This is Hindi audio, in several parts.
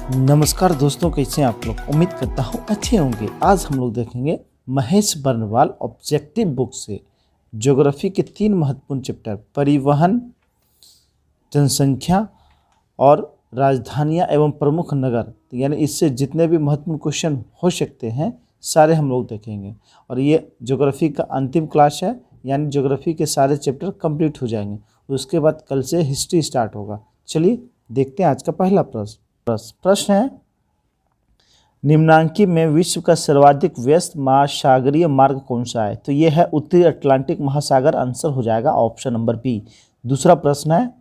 नमस्कार दोस्तों, कैसे हैं आप लोग। उम्मीद करता हूँ अच्छे होंगे। आज हम लोग देखेंगे महेश बर्नवाल ऑब्जेक्टिव बुक से ज्योग्राफी के 3 महत्वपूर्ण चैप्टर परिवहन, जनसंख्या और राजधानियाँ एवं प्रमुख नगर, यानी इससे जितने भी महत्वपूर्ण क्वेश्चन हो सकते हैं सारे हम लोग देखेंगे। और ये ज्योग्राफी का अंतिम क्लास है, यानी ज्योग्राफी के सारे चैप्टर कंप्लीट हो जाएंगे। उसके बाद कल से हिस्ट्री स्टार्ट होगा। चलिए देखते हैं आज का पहला प्रश्न है, निम्नांकित में विश्व का सर्वाधिक व्यस्त महासागरीय मार्ग कौन सा है। तो यह है उत्तरी अटलांटिक महासागर। आंसर हो जाएगा ऑप्शन नंबर बी। दूसरा प्रश्न है,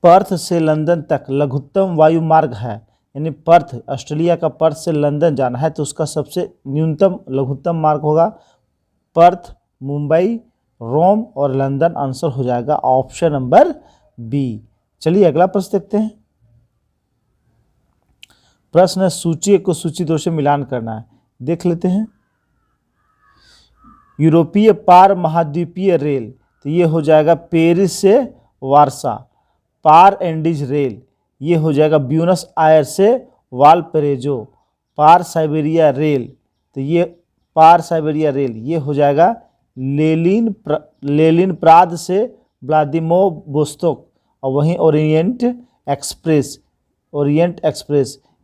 पर्थ से लंदन तक लघुत्तम वायु मार्ग है, यानी पर्थ, ऑस्ट्रेलिया का पर्थ से लंदन जाना है तो उसका सबसे न्यूनतम लघुत्तम मार्ग होगा पर्थ, मुंबई, रोम और लंदन। आंसर हो जाएगा ऑप्शन नंबर बी। चलिए अगला प्रश्न देखते हैं। प्रश्न है, सूची 1 को सूची 2 से मिलान करना है। देख लेते हैं। यूरोपीय पार महाद्वीपीय रेल, तो ये हो जाएगा पेरिस से वारसा। पार एंडीज रेल, ये हो जाएगा ब्यूनस आयर से वालपरेजो। पार साइबेरिया रेल, तो ये पार साइबेरिया रेल ये हो जाएगा लेलिन प्राद से व्लादिवोस्तोक। और वहीं ओरिएंट एक्सप्रेस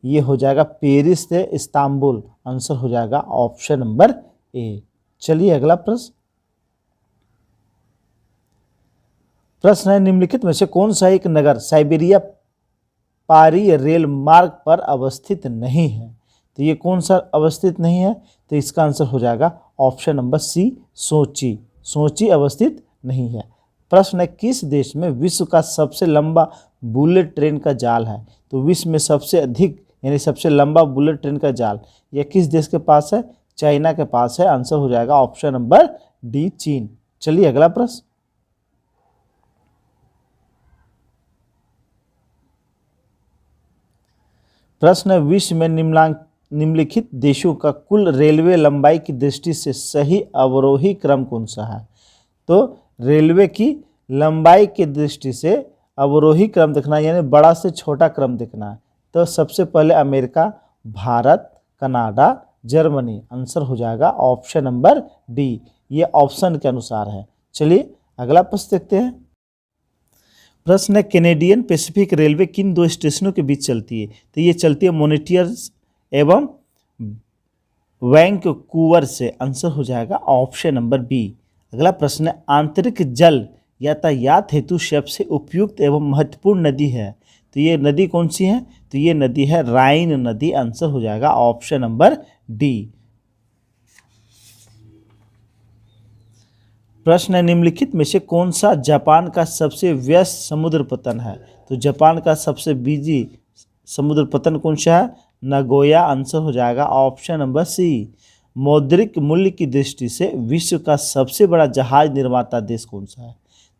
ये हो जाएगा पेरिस से इस्तांबुल। आंसर हो जाएगा ऑप्शन नंबर ए। चलिए अगला प्रश्न है, निम्नलिखित में से कौन सा एक नगर साइबेरिया पारी रेल मार्ग पर अवस्थित नहीं है। तो ये कौन सा अवस्थित नहीं है, तो इसका आंसर हो जाएगा ऑप्शन नंबर सी, सोची। सोची अवस्थित नहीं है। प्रश्न है, किस देश में विश्व का सबसे लंबा बुलेट ट्रेन का जाल है। तो विश्व में सबसे अधिक यानी सबसे लंबा बुलेट ट्रेन का जाल यह किस देश के पास है। चाइना के पास है। आंसर हो जाएगा ऑप्शन नंबर डी, चीन। चलिए अगला प्रश्न है, विश्व में निम्नलिखित देशों का कुल रेलवे लंबाई की दृष्टि से सही अवरोही क्रम कौन सा है। तो रेलवे की लंबाई की दृष्टि से अवरोही क्रम देखना है, यानी बड़ा से छोटा क्रम देखना है। तो सबसे पहले America, Bharat, Canada, Germany. Answer हो जाएगा ऑप्शन नंबर डी, ये ऑप्शन के अनुसार है। चलिए अगला प्रश्न देखते हैं। प्रश्न है, कैनेडियन पैसिफिक रेलवे किन 2 स्टेशनों के बीच चलती है। तो ये चलती है मोनेटियर्स एवं वैंकूवर से। आंसर हो जाएगा ऑप्शन नंबर बी। अगला प्रश्न है, आंतरिक जल यातायात हेतु सबसे उपयुक्त एवं महत्वपूर्ण नदी है। तो ये नदी कौन सी है, तो ये नदी है राइन नदी। आंसर हो जाएगा ऑप्शन नंबर डी। प्रश्न है, निम्नलिखित में से कौन सा जापान का सबसे व्यस्त समुद्र पतन है। तो जापान का सबसे बिजी समुद्र पतन कौन सा है, नगोया। आंसर हो जाएगा ऑप्शन नंबर सी। मौद्रिक मूल्य की दृष्टि से विश्व का सबसे बड़ा जहाज निर्माता देश कौन सा है।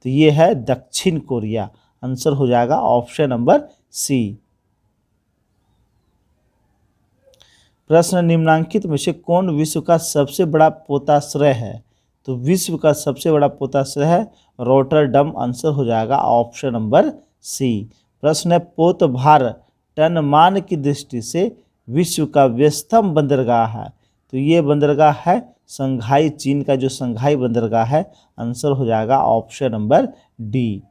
तो ये है दक्षिण कोरिया। आंसर हो जाएगा ऑप्शन नंबर सी। प्रश्न, निम्नांकित में से कौन विश्व का सबसे बड़ा पोताश्रय है। तो विश्व का सबसे बड़ा पोताश्रय है रोटरडम। आंसर हो जाएगा ऑप्शन नंबर सी। प्रश्न है, पोतभार टनमान की दृष्टि से विश्व का व्यस्तम बंदरगाह है। तो ये बंदरगाह है संघाई, चीन का जो संघाई बंदरगाह है। आंसर हो जाएगा ऑप्शन नंबर डी।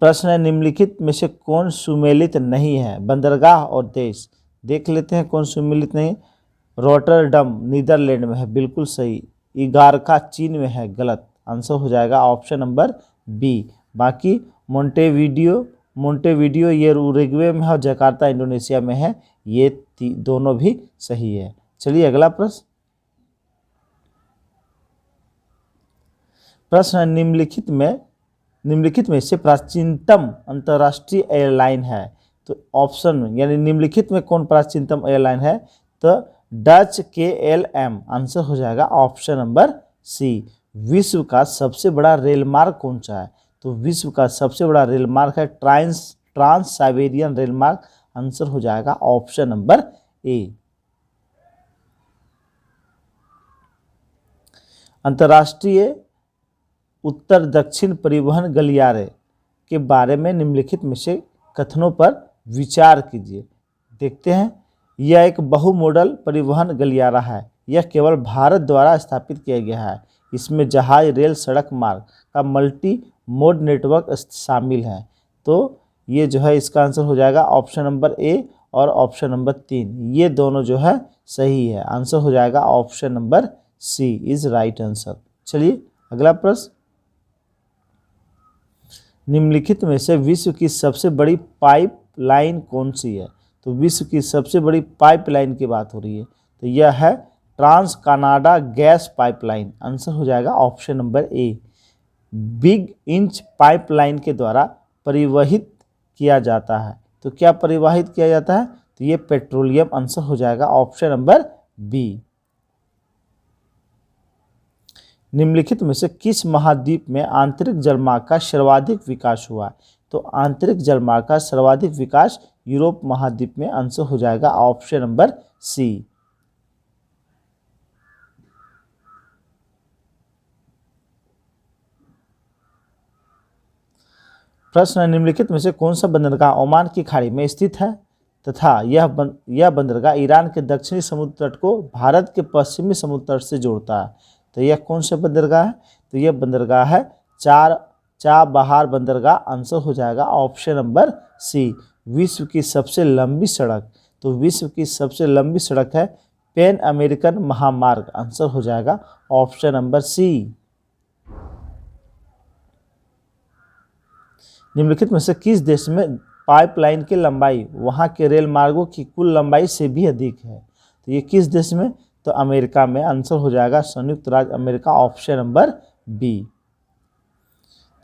प्रश्न है, निम्नलिखित में से कौन सुमेलित नहीं है। बंदरगाह और देश देख लेते हैं कौन सुमेलित नहीं। रोटरडम नीदरलैंड में है, बिल्कुल सही। इगारका चीन में है, गलत। आंसर हो जाएगा ऑप्शन नंबर बी। बाकी मोंटेविडियो ये उरुग्वे में है और जकार्ता इंडोनेशिया में है। ये दोनों भी सही है। चलिए अगला प्रश्न निम्नलिखित में से प्राचीनतम अंतर्राष्ट्रीय एयरलाइन है। तो ऑप्शन यानी निम्नलिखित में कौन प्राचीनतम एयरलाइन है, तो डच KLM। आंसर हो जाएगा ऑप्शन नंबर सी। विश्व का सबसे बड़ा रेल मार्ग कौन सा है। तो विश्व का सबसे बड़ा रेल मार्ग है ट्रांस साइबेरियन रेल मार्ग। आंसर हो जाएगा ऑप्शन नंबर ए। अंतर्राष्ट्रीय उत्तर दक्षिण परिवहन गलियारे के बारे में निम्नलिखित में से कथनों पर विचार कीजिए। देखते हैं, यह एक बहुमोडल परिवहन गलियारा है। यह केवल भारत द्वारा स्थापित किया गया है। इसमें जहाज, रेल, सड़क मार्ग का मल्टी मोड नेटवर्क शामिल है। तो ये जो है इसका आंसर हो जाएगा ऑप्शन नंबर ए और ऑप्शन नंबर 3, ये दोनों जो है सही है। आंसर हो जाएगा option number C is right answer. चलिए अगला प्रश्न, निम्नलिखित में से विश्व की सबसे बड़ी पाइपलाइन कौन सी है? तो विश्व की सबसे बड़ी पाइपलाइन की बात हो रही है, तो यह है Trans Canada gas pipeline. Answer हो जाएगा option number A. Big inch pipeline के द्वारा परिवहित किया जाता है। तो क्या परिवहित किया जाता है? तो ये पेट्रोलियम। आंसर हो जाएगा ऑप्शन नंबर बी। निम्नलिखित में से किस महाद्वीप में आंतरिक जलमार्ग का सर्वाधिक विकास हुआ? तो आंतरिक जलमार्ग का सर्वाधिक विकास यूरोप महाद्वीप में। आंसर हो जाएगा ऑप्शन नंबर सी। प्रश्न, निम्नलिखित में से कौन सा बंदरगाह ओमान की खाड़ी में स्थित है तथा यह बंदरगाह ईरान के दक्षिणी समुद्र तट को भारत के पश्चिमी समुद्र तट से जोड़ता है? तो यह कौन सा बंदरगाह है? तो यह बंदरगाह है चाबहार बंदरगाह। आंसर हो जाएगा ऑप्शन नंबर सी। विश्व की सबसे लंबी सड़क, तो विश्व की सबसे लंबी सड़क है पैन अमेरिकन महामार्ग। आंसर हो जाएगा ऑप्शन नंबर सी। निम्नलिखित में से किस देश में पाइपलाइन की लंबाई वहां के रेल मार्गों की कुल लंबाई से भी अधिक है? तो ये किस देश में? तो अमेरिका में। आंसर हो जाएगा संयुक्त राज्य अमेरिका। Option number B.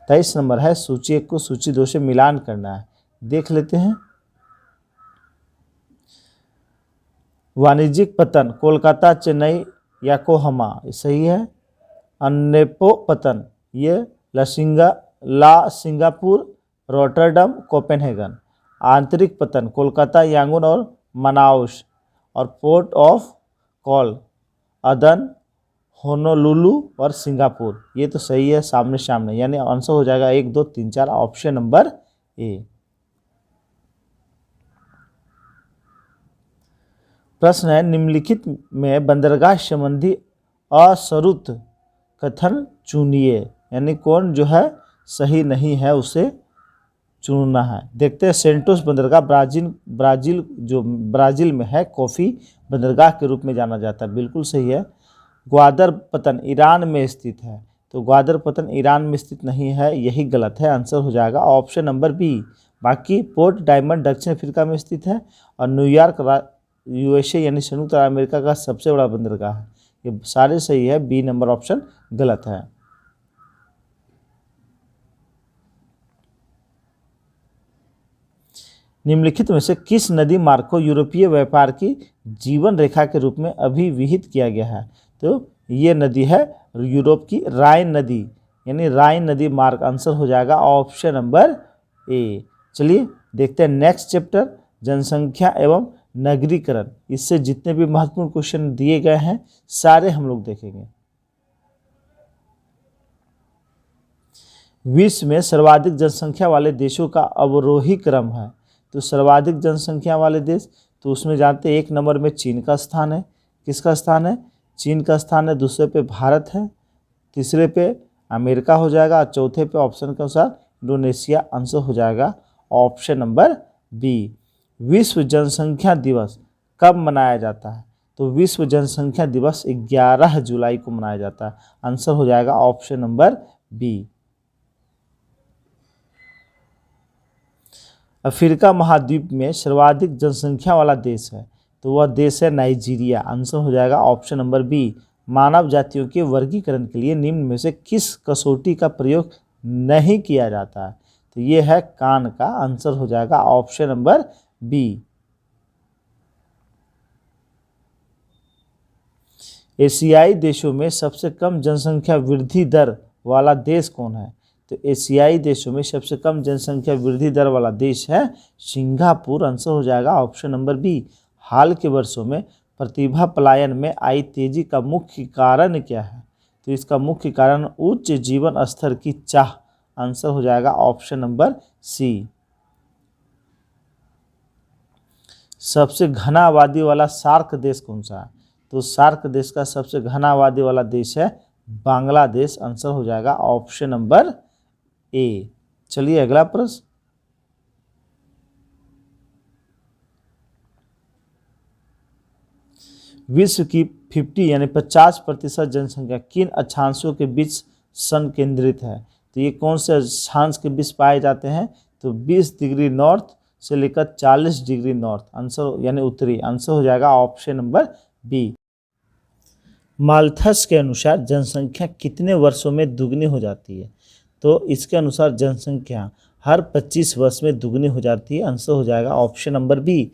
23 नंबर है, सूची 1 को सूची 2 से मिलान करना है। देख लेते हैं। वाणिज्यिक पतन कोलकाता, चेन्नई, योकोहामा, सही है। अन्नेपो पतन ये सिंगापुर, रॉटरडम, कोपेनहेगन। आंतरिक पतन कोलकाता, यांगून और मनाउस और पोर्ट ऑफ कॉल, अदन, होनोलुलु और सिंगापुर। ये तो सही है, सामने सामने, यानी आंसर हो जाएगा 1, 2, 3, 4 ऑप्शन नंबर ए। प्रश्न है, निम्नलिखित में बंदरगाह संबंधी असरुत कथन चुनिए, यानी कौन जो है सही नहीं है उसे चुनना है। देखते हैं, सेंटोस बंदरगाह ब्राजील में है, कॉफ़ी बंदरगाह के रूप में जाना जाता है, बिल्कुल सही है। ग्वादर पतन ईरान में स्थित है, तो ग्वादर पतन ईरान में स्थित नहीं है, यही गलत है। आंसर हो जाएगा ऑप्शन नंबर बी। बाकी पोर्ट डायमंड दक्षिण अफ्रीका में स्थित है और न्यूयॉर्क यूएसए यानी संयुक्त राज्य अमेरिका का सबसे बड़ा बंदरगाह है। ये सारे सही है, बी नंबर ऑप्शन गलत है। निम्नलिखित में से किस नदी मार्ग को यूरोपीय व्यापार की जीवन रेखा के रूप में अभिविहित किया गया है? तो ये नदी है यूरोप की राइन नदी, यानी राइन नदी मार्ग। आंसर हो जाएगा ऑप्शन नंबर ए। चलिए देखते हैं नेक्स्ट चैप्टर, जनसंख्या एवं नगरीकरण। इससे जितने भी महत्वपूर्ण क्वेश्चन दिए गए हैं सारे हम लोग देखेंगे। विश्व में सर्वाधिक जनसंख्या वाले देशों का अवरोही क्रम है, तो सर्वाधिक जनसंख्या वाले देश, तो उसमें जानते हैं 1 नंबर में चीन का स्थान है। किसका स्थान है? चीन का स्थान है। दूसरे पे भारत है, तीसरे पे अमेरिका हो जाएगा, और चौथे पे ऑप्शन के अनुसार इंडोनेशिया। आंसर हो जाएगा ऑप्शन नंबर बी। विश्व जनसंख्या दिवस कब मनाया जाता है? तो विश्व जनसंख्या दिवस 11 जुलाई को मनाया जाता है। आंसर हो जाएगा ऑप्शन नंबर बी। अफ्रीका महाद्वीप में सर्वाधिक जनसंख्या वाला देश है, तो वह देश है नाइजीरिया। आंसर हो जाएगा ऑप्शन नंबर बी। मानव जातियों के वर्गीकरण के लिए निम्न में से किस कसौटी का प्रयोग नहीं किया जाता है? तो ये है कान का। आंसर हो जाएगा ऑप्शन नंबर बी। एशियाई देशों में सबसे कम जनसंख्या वृद्धि दर वाला देश कौन है? तो एशियाई देशों में सबसे कम जनसंख्या वृद्धि दर वाला देश है सिंगापुर। आंसर हो जाएगा ऑप्शन नंबर बी। हाल के वर्षों में प्रतिभा पलायन में आई तेजी का मुख्य कारण क्या है? तो इसका मुख्य कारण उच्च जीवन स्तर की चाह। आंसर हो जाएगा ऑप्शन नंबर सी। सबसे घना आबादी वाला सार्क देश कौन सा है? तो सार्क देश का सबसे घना आबादी वाला देश है बांग्लादेश। आंसर हो जाएगा ऑप्शन नंबर ए। चलिए अगला प्रश्न। विश्व की 50 यानी 50% जनसंख्या किन अक्षांशों के बीच संकेंद्रित है? तो ये कौन से अक्षांश के बीच पाए जाते हैं? तो 20 डिग्री नॉर्थ से लेकर 40 डिग्री नॉर्थ, आंसर यानी उत्तरी। आंसर हो जाएगा ऑप्शन नंबर बी। माल्थस के अनुसार जनसंख्या कितने वर्षों में दुगनी हो जाती है? तो इसके अनुसार जनसंख्या हर 25 वर्ष में दुगनी हो जाती है। आंसर हो जाएगा ऑप्शन नंबर बी।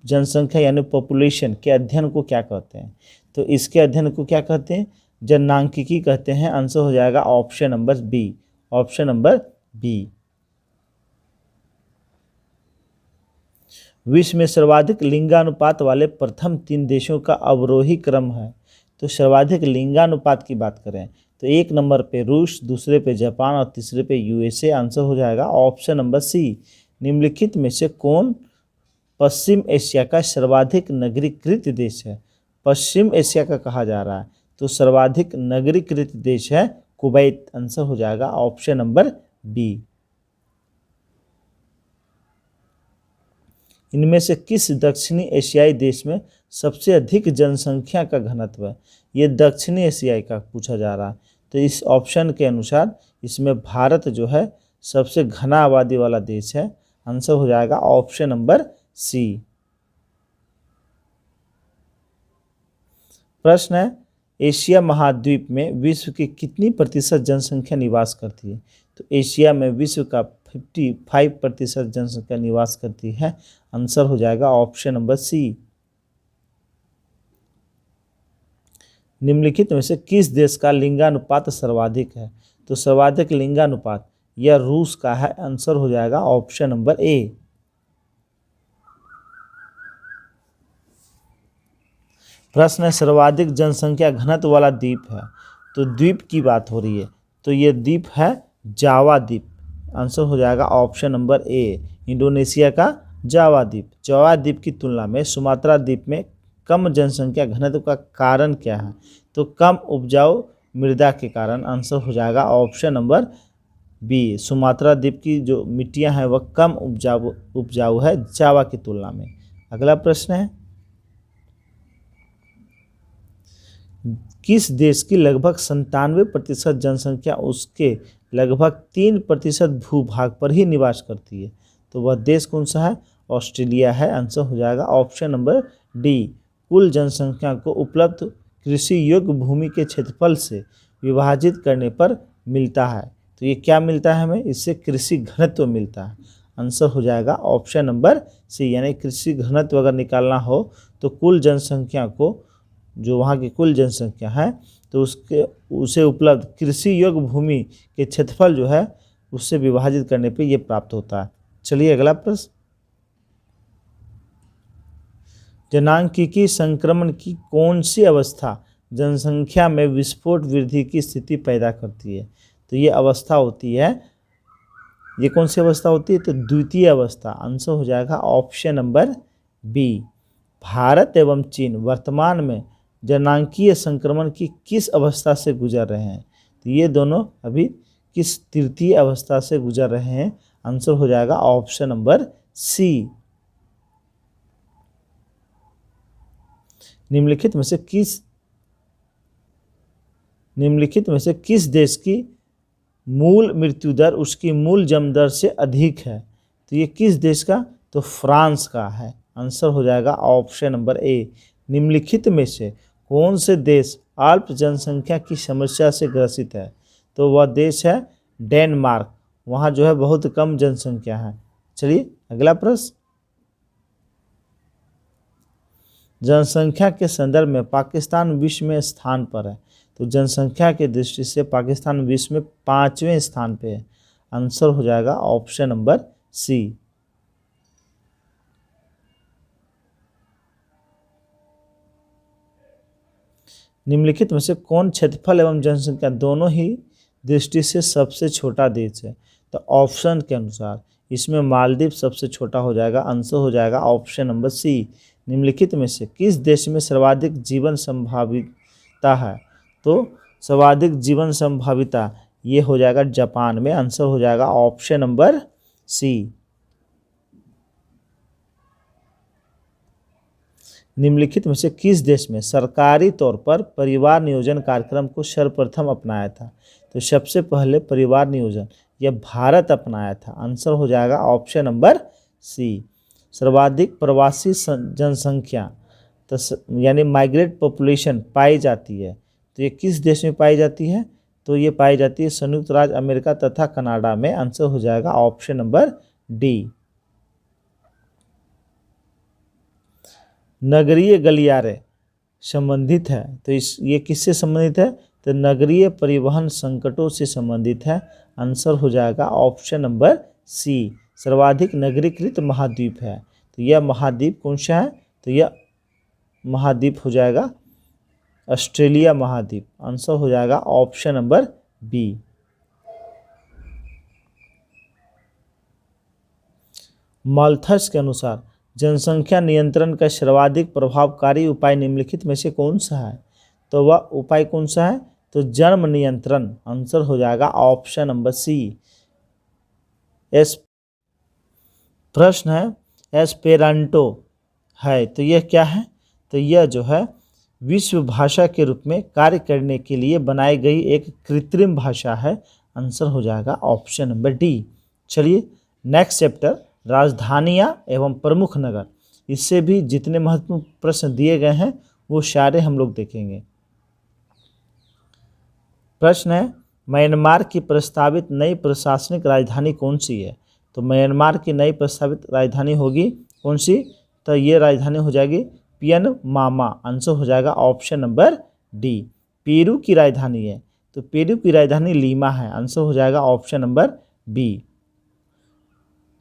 जनसंख्या यानी पॉपुलेशन के अध्ययन को क्या कहते हैं? तो इसके अध्ययन को क्या कहते हैं? जननांकिकी कहते हैं। आंसर हो जाएगा option number B. Option number B. विश्व में सर्वाधिक लिंगानुपात वाले प्रथम 3 देशों का अवरोही क्रम है। तो सर्वाधिक लिंगानुपात की बात करें तो 1 नंबर पे रूस, दूसरे पे जापान और तीसरे पे यूएसए। आंसर हो जाएगा ऑप्शन नंबर सी। निम्नलिखित में से कौन पश्चिम एशिया का सर्वाधिक नगरीकृत देश है? पश्चिम एशिया का कहा जा रहा है तो सर्वाधिक नगरीकृत देश है कुवैत। आंसर हो जाएगा ऑप्शन नंबर बी। इनमें से किस दक्षिणी एशियाई देश में सबसे अधिक जनसंख्या का घनत्व है? ये दक्षिणी एशियाई का पूछा जा रहा है। तो इस ऑप्शन के अनुसार इसमें भारत जो है सबसे घना आबादी वाला देश है। आंसर हो जाएगा ऑप्शन नंबर सी। प्रश्न है, एशिया महाद्वीप में विश्व की कितनी प्रतिशत जनसंख्या निवास करती है? तो एशिया में विश्व का 55% जनसंख्या निवास करती है। आंसर हो जाएगा ऑप्शन नंबर सी। निम्नलिखित में से किस देश का लिंगानुपात सर्वाधिक है? तो सर्वाधिक लिंगानुपात यह रूस का है। आंसर हो जाएगा ऑप्शन नंबर ए। प्रश्न है, सर्वाधिक जनसंख्या घनत्व वाला द्वीप है। तो द्वीप की बात हो रही है तो ये द्वीप है जावा द्वीप। आंसर हो जाएगा ऑप्शन नंबर ए, इंडोनेशिया का जावा द्वीप। जावा द्वीप की तुलना में सुमात्रा द्वीप में कम जनसंख्या घनत्व का कारण क्या है? तो कम उपजाऊ मृदा के कारण। आंसर हो जाएगा ऑप्शन नंबर बी। सुमात्रा द्वीप की जो मिट्टियां हैं वह कम उपजाऊ है जावा की तुलना में। अगला प्रश्न है, किस देश की लगभग 97% जनसंख्या उसके लगभग 3% भूभाग पर ही निवास करती है? तो वह देश कौन सा है? ऑस्ट्रेलिया है। आंसर हो जाएगा ऑप्शन नंबर डी। कुल जनसंख्या को उपलब्ध कृषि योग्य भूमि के क्षेत्रफल से विभाजित करने पर मिलता है। तो ये क्या मिलता है हमें? इससे कृषि घनत्व मिलता है। आंसर हो जाएगा ऑप्शन नंबर सी, यानी कृषि घनत्व अगर निकालना हो तो कुल जनसंख्या को, जो वहाँ की कुल जनसंख्या है तो उसे उपलब्ध कृषि योग्य भूमि के क्षेत्रफल जो है उससे विभाजित करने पे ये प्राप्त होता है। चलिए अगला प्रश्न, जनांकिकी संक्रमण की कौन सी अवस्था जनसंख्या में विस्फोट वृद्धि की स्थिति पैदा करती है? तो ये अवस्था होती है, ये कौन सी अवस्था होती है? तो द्वितीय अवस्था। आंसर हो जाएगा ऑप्शन नंबर बी। भारत एवं चीन वर्तमान में जनांकीय संक्रमण की किस अवस्था से गुजर रहे हैं? तो ये दोनों अभी किस तृतीय अवस्था से गुजर रहे हैं? आंसर हो जाएगा ऑप्शन नंबर सी। निम्नलिखित में से किस देश की मूल मृत्यु दर उसकी मूल जन्म दर से अधिक है? तो ये किस देश का? तो फ्रांस का है। आंसर हो जाएगा ऑप्शन नंबर ए। निम्नलिखित में से कौन से देश अल्प जनसंख्या की समस्या से ग्रसित है? तो वह देश है डेनमार्क। वहाँ जो है बहुत कम जनसंख्या है। चलिए अगला प्रश्न, जनसंख्या के संदर्भ में पाकिस्तान विश्व में स्थान पर है। तो जनसंख्या की दृष्टि से पाकिस्तान विश्व में 5वें स्थान पे है। आंसर हो जाएगा ऑप्शन नंबर सी। निम्नलिखित में से कौन क्षेत्रफल एवं जनसंख्या दोनों ही दृष्टि से सबसे छोटा देश है? तो ऑप्शन के अनुसार इसमें मालदीव सबसे छोटा हो जाएगा, आंसर हो जाएगा ऑप्शन नंबर सी। निम्नलिखित में से किस देश में सर्वाधिक जीवन संभाविता है? तो सर्वाधिक जीवन संभाविता ये हो जाएगा जापान में, आंसर हो जाएगा ऑप्शन नंबर सी। निम्नलिखित में से किस देश में सरकारी तौर पर परिवार नियोजन कार्यक्रम को सर्वप्रथम अपनाया था? तो सबसे पहले परिवार नियोजन यह भारत अपनाया था, आंसर हो जाएगा ऑप्शन नंबर सी। सर्वाधिक प्रवासी जनसंख्या तो यानी माइग्रेट पॉपुलेशन पाई जाती है, तो ये किस देश में पाई जाती है? तो ये पाई जाती है संयुक्त राज्य अमेरिका तथा कनाडा में, आंसर हो जाएगा ऑप्शन नंबर डी। नगरीय गलियारे संबंधित है, तो ये किससे संबंधित है? तो नगरीय परिवहन संकटों से संबंधित है, आंसर हो जाएगा ऑप्शन नंबर सी। सर्वाधिक नगरीकृत महाद्वीप है, तो यह महाद्वीप कौन सा है? तो यह महाद्वीप हो जाएगा ऑस्ट्रेलिया महाद्वीप, आंसर हो जाएगा ऑप्शन नंबर बी। माल्थस के अनुसार जनसंख्या नियंत्रण का सर्वाधिक प्रभावकारी उपाय निम्नलिखित में से कौन सा है? तो वह उपाय कौन सा है? तो जन्म नियंत्रण, आंसर हो जाएगा ऑप्शन नंबर सी। प्रश्न है एस्पेरांटो है, तो यह क्या है? तो यह जो है विश्व भाषा के रूप में कार्य करने के लिए बनाई गई एक कृत्रिम भाषा है, आंसर हो जाएगा ऑप्शन नंबर डी। चलिए नेक्स्ट चैप्टर राजधानियाँ एवं प्रमुख नगर, इससे भी जितने महत्वपूर्ण प्रश्न दिए गए हैं वो सारे हम लोग देखेंगे। प्रश्न है म्यांमार की प्रस्तावित नई प्रशासनिक राजधानी कौन सी है? तो म्यांमार की नई प्रस्तावित राजधानी होगी कौन सी? तो ये राजधानी हो जाएगी पियन मामा, आंसर हो जाएगा ऑप्शन नंबर डी। पेरू की राजधानी है, तो पेरू की राजधानी लीमा है, आंसर हो जाएगा ऑप्शन नंबर बी।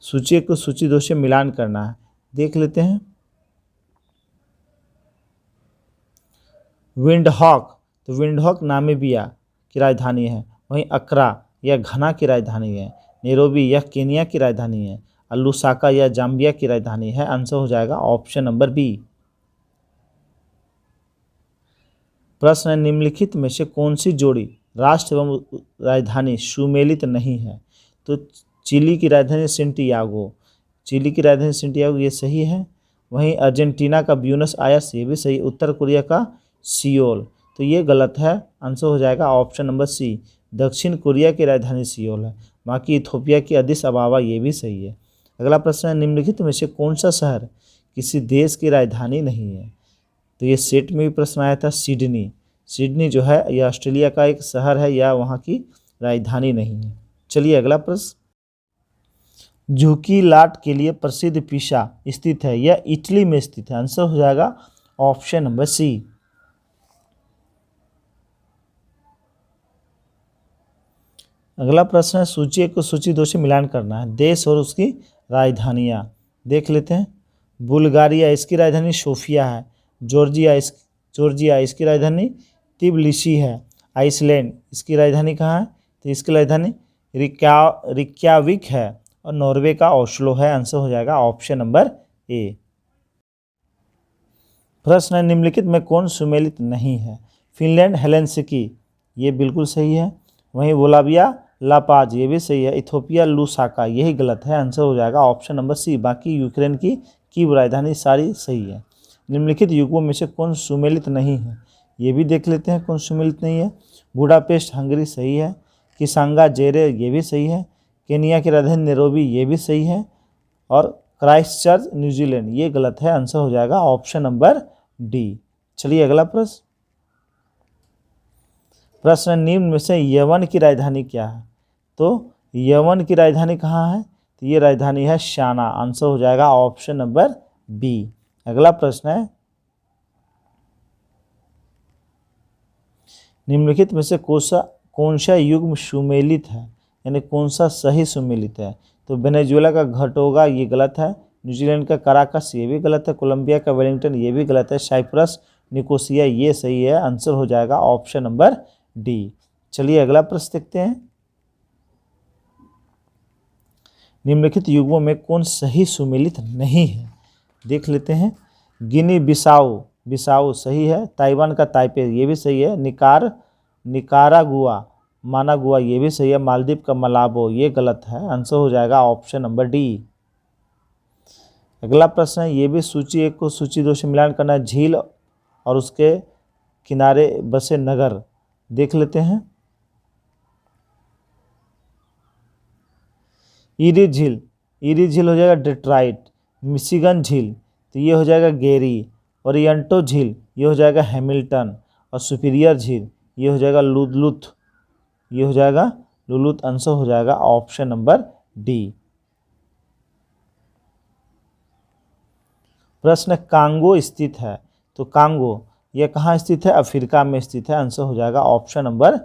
सूची को सूची 2 से मिलान करना है, देख लेते हैं। विंडहॉक, तो विंडहॉक नामीबिया की राजधानी है, वहीं अक्रा यह घना की राजधानी है, नैरोबी यह केनिया की राजधानी है, और लुसाका यह जाम्बिया की राजधानी है, आंसर हो जाएगा ऑप्शन नंबर बी। प्रश्न है निम्नलिखित में से कौन सी जोड़ी राष्ट्र एवं राजधानी सुमेलित नहीं है? तो चिली की राजधानी सेंटियागो, चिली की राजधानी सेंटियागो ये सही है, वहीं अर्जेंटीना का ब्यूनस आयर्स ये भी सही, उत्तर कोरिया का सियोल तो ये गलत है, आंसर हो जाएगा ऑप्शन नंबर सी। दक्षिण कोरिया की राजधानी सियोल है, बाकी इथोपिया की अदिस अबाबा ये भी सही है। अगला प्रश्न है निम्नलिखित में से कौन सा शहर किसी देश की राजधानी नहीं है? तो ये सेट में भी प्रश्न आया था सिडनी, सिडनी जो है यह ऑस्ट्रेलिया का एक शहर है या वहाँ की राजधानी नहीं है। चलिए अगला प्रश्न, झुकी लाट के लिए प्रसिद्ध पिसा स्थित है, यह इटली में स्थित है, आंसर हो जाएगा ऑप्शन नंबर सी। अगला प्रश्न है सूची 1 को सूची 2 से मिलान करना है, देश और उसकी राजधानियाँ देख लेते हैं। बुल्गारिया इसकी राजधानी सोफिया है, जॉर्जिया इसकी राजधानी तिबिलिसी है, आइसलैंड इसकी राजधानी कहाँ है? तो इसकी राजधानी रिक्याविक है, और नॉर्वे का ओस्लो है, आंसर हो जाएगा ऑप्शन नंबर ए। प्रश्न है निम्नलिखित में कौन सुमेलित नहीं है? फिनलैंड हेलेंसिकी ये बिल्कुल सही है, वहीं बोलाविया लापाज ये भी सही है, इथोपिया लुसाका यही गलत है, आंसर हो जाएगा ऑप्शन नंबर सी। बाकी यूक्रेन की कीव राजधानी सारी सही है। निम्नलिखित युगों में से कौन सुमेलित नहीं है? ये भी देख लेते हैं कौन सुमेलित नहीं है। बुडापेस्ट हंगरी सही है, किसांगा जेरे ये भी सही है, केनिया की राजधानी नैरोबी ये भी सही है, और क्राइस्टचर्च न्यूजीलैंड ये गलत है, आंसर हो जाएगा ऑप्शन नंबर डी। चलिए अगला प्रश्न, प्रश्न निम्न में से यमन की राजधानी क्या है? तो यमन की राजधानी कहाँ है? तो ये राजधानी है शाना, आंसर हो जाएगा ऑप्शन नंबर बी। अगला प्रश्न है निम्नलिखित में से कौन सा युग्म सुमेलित है, यानी कौन सा सही सुमेलित है? तो वेनेजुएला का घटोगा ये गलत है, न्यूजीलैंड का कराकस ये भी गलत है, कोलंबिया का वेलिंगटन ये भी गलत है, साइप्रस निकोसिया, ये सही है, आंसर हो जाएगा ऑप्शन नंबर डी। चलिए अगला प्रश्न देखते हैं। निम्नलिखित युग्मों में कौन सही सुमेलित नहीं है, देख लेते हैं। गिनी बिसाऊ, बिसाऊ सही है। ताइवान का ताइपे, ये भी सही है। निकारागुआ, मानागुआ, ये भी सही है। मालदीव का मलाबो, ये गलत है, आंसर हो जाएगा ऑप्शन नंबर डी। अगला प्रश्न है, ये भी सूची 1 को सूची 2 से मिलान करना है। झील और उसके किनारे बसे नगर, देख लेते हैं। ईरी झील, ईरी झील हो जाएगा डेट्राइट। मिशिगन झील, तो ये हो जाएगा गेरी। ओरिएंटो झील, ये हो जाएगा हैमिल्टन। और सुपीरियर झील, ये हो जाएगा लुलुथ, ये हो जाएगा लुलुथ, आंसर हो जाएगा ऑप्शन नंबर डी। प्रश्न, कांगो स्थित है, तो कांगो यह कहाँ स्थित है? अफ्रीका में स्थित है, आंसर हो जाएगा ऑप्शन नंबर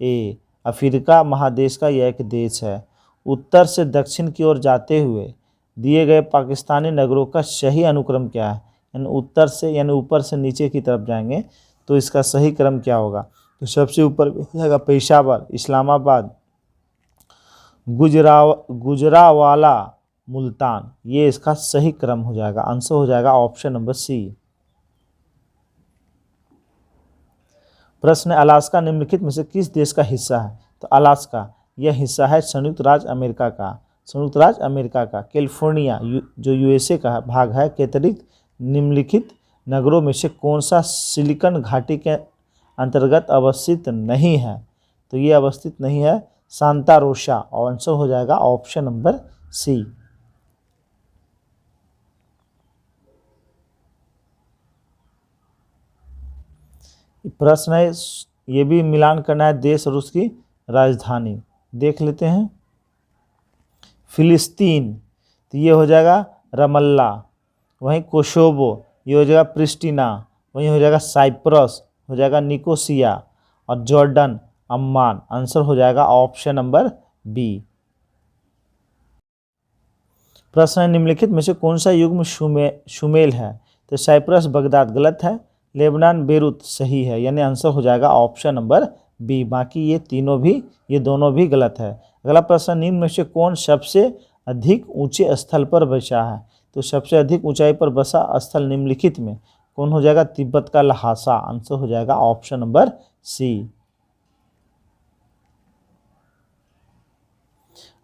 ए। अफ्रीका महादेश का यह एक देश है। उत्तर से दक्षिण की ओर जाते हुए दिए गए पाकिस्तानी नगरों का सही अनुक्रम क्या है? यानी उत्तर से, यानी ऊपर से नीचे की तरफ जाएंगे तो इसका सही क्रम क्या होगा? तो सबसे ऊपर हो जाएगा पेशावर, इस्लामाबाद, गुजरावाला, मुल्तान, ये इसका सही क्रम हो जाएगा, आंसर हो जाएगा ऑप्शन नंबर सी। प्रश्न, अलास्का निम्नलिखित में से किस देश का हिस्सा है? तो अलास्का यह हिस्सा है संयुक्त राज्य अमेरिका का, संयुक्त राज्य अमेरिका का। कैलिफोर्निया जो यूएसए का भाग है के अतिरिक्त निम्नलिखित नगरों में से कौन सा सिलिकन घाटी के अंतर्गत अवस्थित नहीं है? तो ये अवस्थित नहीं है सांता रोसा, और आंसर हो जाएगा ऑप्शन नंबर सी। प्रश्न है, ये भी मिलान करना है देश और उसकी राजधानी, देख लेते हैं। फिलिस्तीन, तो ये हो जाएगा रमल्ला। वहीं कोसोवो, ये हो जाएगा प्रिस्टिना। वहीं हो जाएगा साइप्रस, हो जाएगा निकोसिया। और जॉर्डन अम्मान, आंसर हो जाएगा ऑप्शन नंबर बी। प्रश्न है, निम्नलिखित में से कौन सा युग्म शुमेल है? तो साइप्रस बगदाद गलत है। लेबनान बेरूत सही है, यानी आंसर हो जाएगा ऑप्शन नंबर बी। बाकी ये तीनों भी, ये दोनों भी गलत है। अगला प्रश्न, निम्न में से कौन सबसे अधिक ऊंचे स्थल पर बसा है? तो सबसे अधिक ऊंचाई पर बसा स्थल निम्नलिखित में कौन हो जाएगा? तिब्बत का लहासा, आंसर हो जाएगा ऑप्शन नंबर सी।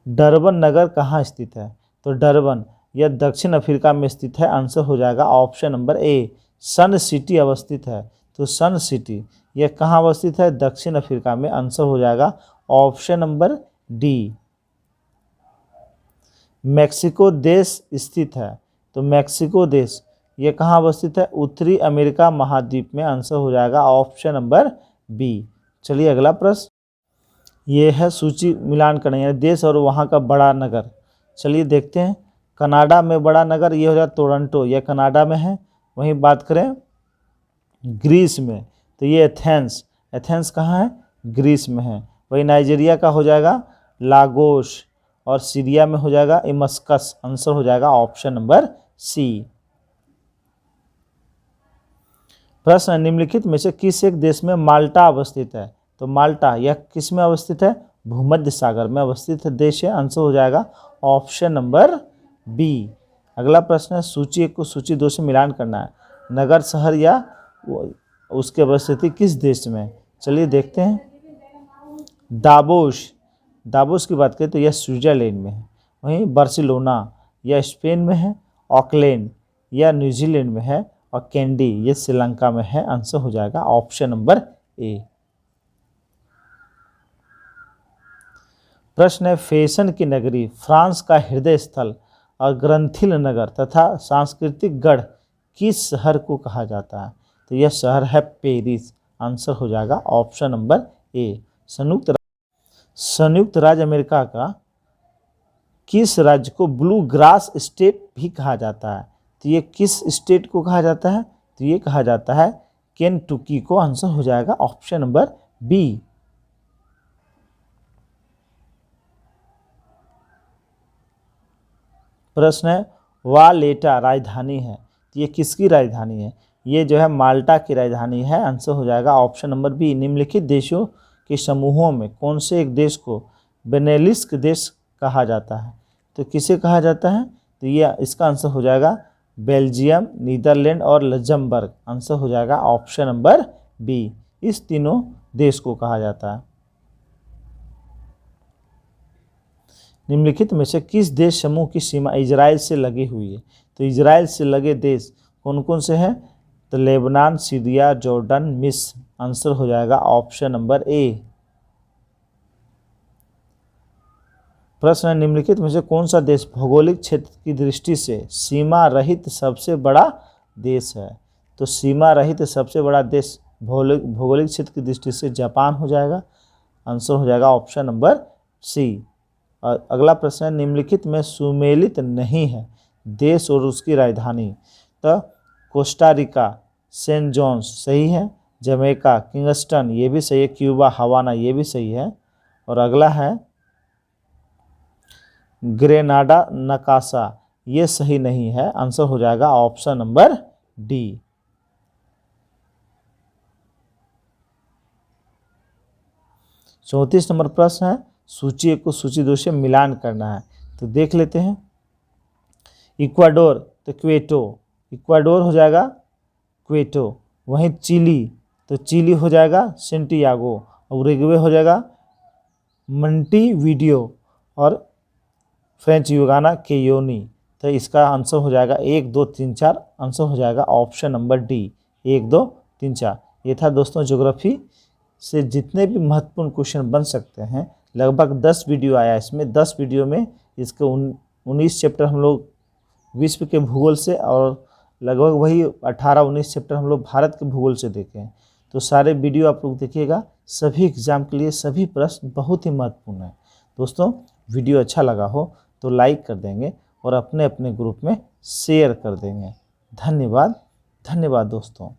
डरबन नगर कहाँ स्थित है? तो डरबन यह दक्षिण अफ्रीका में स्थित है, आंसर हो जाएगा option number A. Sun City अवस्थित है, तो सन सिटी यह कहाँ अवस्थित है? दक्षिण अफ्रीका में, आंसर हो जाएगा ऑप्शन नंबर डी। मैक्सिको देश स्थित है, तो मैक्सिको देश यह कहाँ अवस्थित है? उत्तरी अमेरिका महाद्वीप में, आंसर हो जाएगा ऑप्शन नंबर बी। चलिए अगला प्रश्न, ये है सूची मिलान करना, यानी देश और वहाँ का बड़ा नगर। चलिए देखते हैं। कनाडा में बड़ा नगर ये हो जाएगा टोरंटो, यह कनाडा में है। वहीं बात करें ग्रीस में, तो ये एथेंस, एथेंस कहाँ है? ग्रीस में है। वहीं नाइजीरिया का हो जाएगा लागोस, और सीरिया में हो जाएगा इमस्कस, आंसर हो जाएगा ऑप्शन नंबर सी। प्रश्न, निम्नलिखित में से किस एक देश में माल्टा अवस्थित है? तो माल्टा यह किस में अवस्थित है? भूमध्य सागर में अवस्थित देश है, आंसर हो जाएगा ऑप्शन नंबर बी। अगला प्रश्न है, सूची 1 को सूची 2 से मिलान करना है। नगर, शहर या उसकी अवस्थिति किस देश में? चलिए देखते हैं। दावोस, दावोस की बात करें तो यह स्विट्जरलैंड में है। वहीं बार्सिलोना यह स्पेन में है। ऑकलैंड यह न्यूजीलैंड में है। और कैंडी ये श्रीलंका में है, आंसर हो जाएगा ऑप्शन नंबर ए। प्रश्न है, फैशन की नगरी, फ्रांस का हृदय स्थल और ग्रंथिल नगर तथा सांस्कृतिक गढ़ किस शहर को कहा जाता है? तो यह शहर है पेरिस, आंसर हो जाएगा ऑप्शन नंबर ए। संयुक्त राज्य अमेरिका का किस राज्य को ब्लू ग्रास स्टेट भी कहा जाता है? तो ये किस स्टेट को कहा जाता है? तो ये कहा जाता है केंटुकी को, आंसर हो जाएगा ऑप्शन नंबर बी। प्रश्न है, वालेटा राजधानी है, तो ये किसकी राजधानी है? ये जो है माल्टा की राजधानी है। आंसर हो जाएगा ऑप्शन नंबर बी। निम्नलिखित देशों के समूहों में कौन से एक देश को बेनेलिस देश कहा जाता है? तो किसे कहा जाता है? तो ये इसका आंसर हो जाएगा बेल्जियम, नीदरलैंड और लग्जमबर्ग। आंसर हो जाएगा ऑप्शन नंबर बी। इस तीनों देश को कहा जाता है। निम्नलिखित में से किस देश समूह की सीमा इजराइल से लगी हुई है? तो इजराइल से लगे देश कौन कौन से हैं? तो लेबनान, सीरिया, जॉर्डन, मिस्र। आंसर हो जाएगा ऑप्शन नंबर ए। प्रश्न है, निम्नलिखित में से कौन सा देश भौगोलिक क्षेत्र की दृष्टि से सीमा रहित सबसे बड़ा देश है? तो सीमा रहित सबसे बड़ा देश भौगोलिक क्षेत्र की दृष्टि से जापान हो जाएगा। आंसर हो जाएगा ऑप्शन नंबर सी। और अगला प्रश्न है, निम्नलिखित में सुमेलित नहीं है देश और उसकी राजधानी। तो कोस्टा रिका, सेंट जॉन्स सही है, जमैका, किंगस्टन ये भी सही है, क्यूबा, हवाना ये भी सही है। और अगला है ग्रेनाडा, नकासा ये सही नहीं है। आंसर हो जाएगा ऑप्शन नंबर डी। चौंतीस नंबर प्रश्न है, सूची 1 को सूची 2 से मिलान करना है। तो देख लेते हैं। इक्वाडोर तो क्वेटो, इक्वाडोर हो जाएगा क्वेटो। वहीं चिली तो चिली हो जाएगा सेंटियागो। और उरुग्वे हो जाएगा मोंटेविडियो। और फ्रेंच युगाना केयोनी। तो इसका आंसर हो जाएगा 1, 2, 3, 4। आंसर हो जाएगा ऑप्शन नंबर डी 1, 2, 3, 4। ये था दोस्तों ज्योग्राफी से जितने भी महत्वपूर्ण क्वेश्चन बन सकते हैं। लगभग 10 वीडियो आया इसमें। 10 वीडियो में इसके 19 चैप्टर हम लोग विश्व के भूगोल से और लगभग वही 18-19 चैप्टर हम लोग भारत के भूगोल से देखे हैं। तो सारे वीडियो आप लोग देखिएगा। सभी एग्जाम के लिए सभी प्रश्न बहुत ही महत्वपूर्ण है। दोस्तों वीडियो अच्छा लगा हो तो लाइक कर देंगे और अपने अपने ग्रुप में शेयर कर देंगे। धन्यवाद, धन्यवाद दोस्तों।